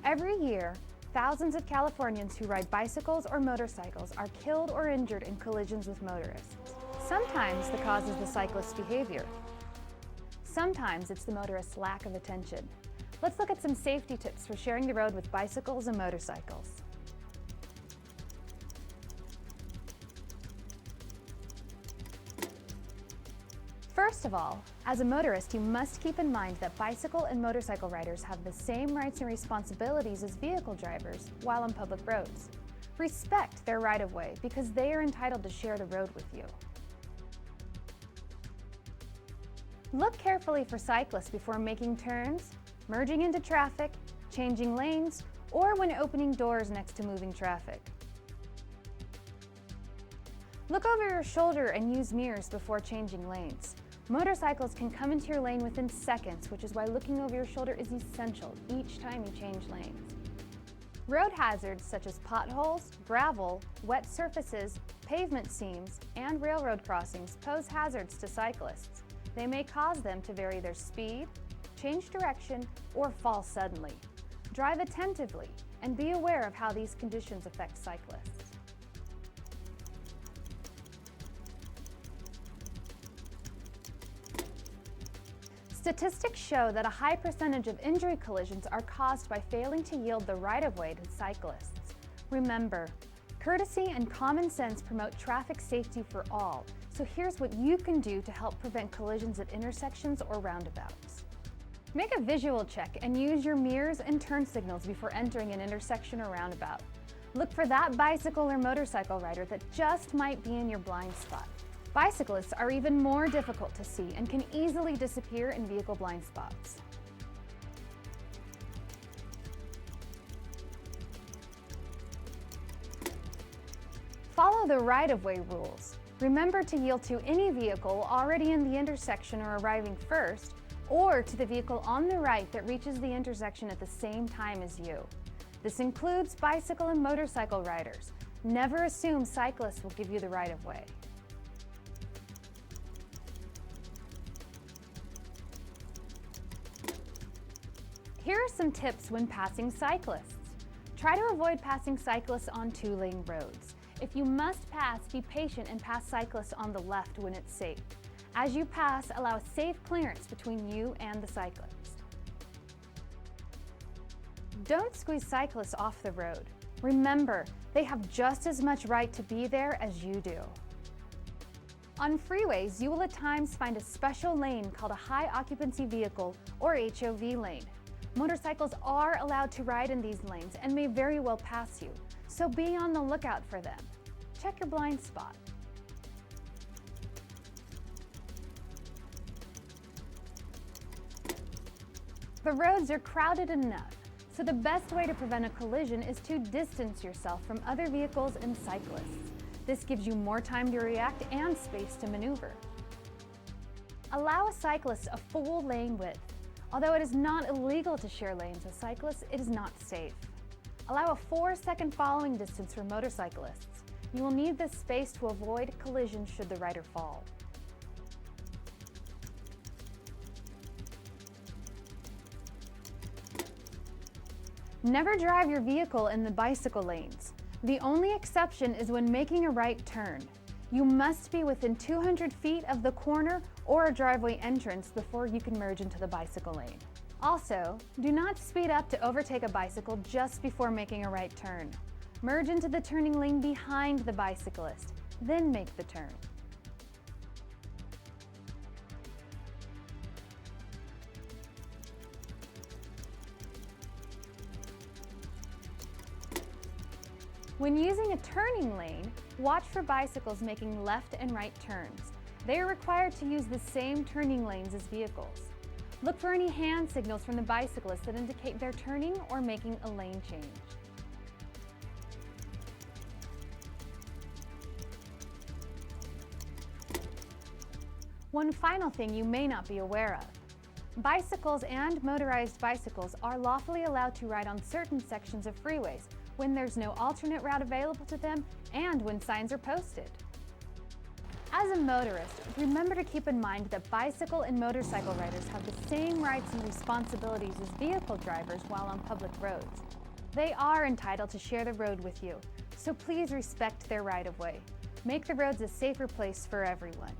Every year, thousands of Californians who ride bicycles or motorcycles are killed or injured in collisions with motorists. Sometimes the cause is the cyclist's behavior. Sometimes it's the motorist's lack of attention. Let's look at some safety tips for sharing the road with bicycles and motorcycles. First of all, as a motorist, you must keep in mind that bicycle and motorcycle riders have the same rights and responsibilities as vehicle drivers while on public roads. Respect their right-of-way because they are entitled to share the road with you. Look carefully for cyclists before making turns, merging into traffic, changing lanes, or when opening doors next to moving traffic. Look over your shoulder and use mirrors before changing lanes. Motorcycles can come into your lane within seconds, which is why looking over your shoulder is essential each time you change lanes. Road hazards such as potholes, gravel, wet surfaces, pavement seams, and railroad crossings pose hazards to cyclists. They may cause them to vary their speed, change direction, or fall suddenly. Drive attentively and be aware of how these conditions affect cyclists. Statistics show that a high percentage of injury collisions are caused by failing to yield the right-of-way to cyclists. Remember, courtesy and common sense promote traffic safety for all, so here's what you can do to help prevent collisions at intersections or roundabouts. Make a visual check and use your mirrors and turn signals before entering an intersection or roundabout. Look for that bicycle or motorcycle rider that just might be in your blind spot. Bicyclists are even more difficult to see and can easily disappear in vehicle blind spots. Follow the right-of-way rules. Remember to yield to any vehicle already in the intersection or arriving first, or to the vehicle on the right that reaches the intersection at the same time as you. This includes bicycle and motorcycle riders. Never assume cyclists will give you the right-of-way. Here are some tips when passing cyclists. Try to avoid passing cyclists on two-lane roads. If you must pass, be patient and pass cyclists on the left when it's safe. As you pass, allow safe clearance between you and the cyclist. Don't squeeze cyclists off the road. Remember, they have just as much right to be there as you do. On freeways, you will at times find a special lane called a high occupancy vehicle or HOV lane. Motorcycles are allowed to ride in these lanes and may very well pass you, so be on the lookout for them. Check your blind spot. The roads are crowded enough, so the best way to prevent a collision is to distance yourself from other vehicles and cyclists. This gives you more time to react and space to maneuver. Allow a cyclist a full lane width. Although it is not illegal to share lanes with cyclists, it is not safe. Allow a 4-second following distance for motorcyclists. You will need this space to avoid collision should the rider fall. Never drive your vehicle in the bicycle lanes. The only exception is when making a right turn. You must be within 200 feet of the corner or a driveway entrance before you can merge into the bicycle lane. Also, do not speed up to overtake a bicycle just before making a right turn. Merge into the turning lane behind the bicyclist, then make the turn. When using a turning lane, watch for bicycles making left and right turns. They are required to use the same turning lanes as vehicles. Look for any hand signals from the bicyclists that indicate they're turning or making a lane change. One final thing you may not be aware of. Bicycles and motorized bicycles are lawfully allowed to ride on certain sections of freeways when there's no alternate route available to them and when signs are posted. As a motorist, remember to keep in mind that bicycle and motorcycle riders have the same rights and responsibilities as vehicle drivers while on public roads. They are entitled to share the road with you, so please respect their right-of-way. Make the roads a safer place for everyone.